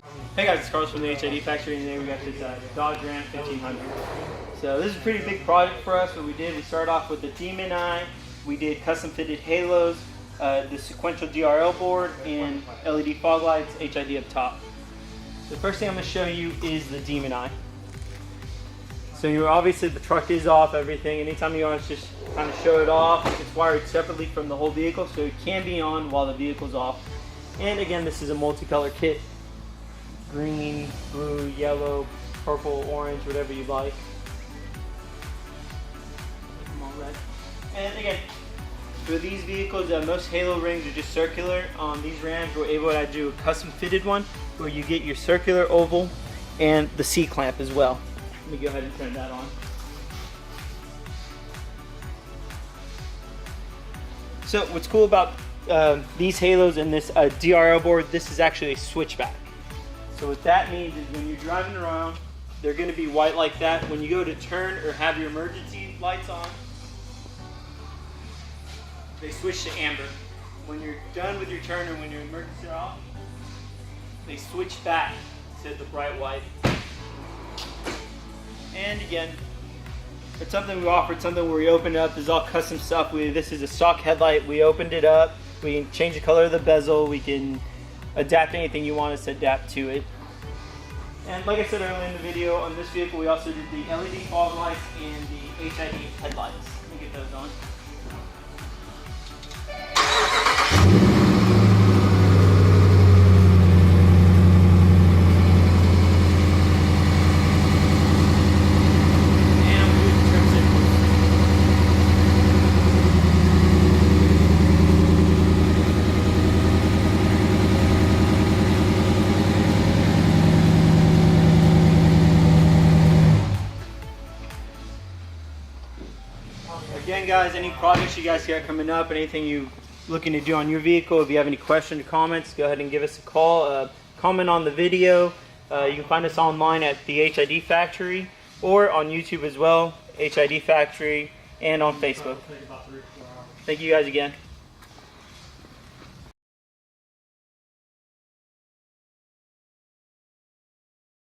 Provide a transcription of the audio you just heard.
Hey guys, it's Carlos from the HID factory, and today we got this Dodge Ram 1500. So this is a pretty big project for us. What we did, we started off with the Demon Eye, we did custom fitted halos, the sequential DRL board, and LED fog lights, HID up top. The first thing I'm going to show you is the Demon Eye. So obviously the truck is off, everything. Anytime you want to just kind of show it off, it's wired separately from the whole vehicle, so it can be on while the vehicle's off. And again, this is a multicolor kit. Green, blue, yellow, purple, orange, whatever you like. And again, for these vehicles, most halo rings are just circular. On these Rams, we're able to do a custom fitted one where you get your circular oval and the C-clamp as well. Let me go ahead and turn that on. So what's cool about these halos and this DRL board, this is actually a switchback. So what that means is when you're driving around, they're going to be white like that. When you go to turn or have your emergency lights on, they switch to amber. When you're done with your turn or when your emergency are off, they switch back to the bright white. And again, it's something we offered, something where we opened it up. This is all custom stuff. This is a stock headlight. We opened it up. We can change the color of the bezel. We can adapt anything you want us to adapt to it. And like I said earlier in the video, on this vehicle we also did the LED fog lights and the HID headlights. Let me get those on. Again guys, any projects you guys got coming up, anything you looking to do on your vehicle, if you have any questions or comments, go ahead and give us a call. Comment on the video. You can find us online at the HID Factory or on YouTube as well, HID Factory, and on Facebook. Thank you guys again.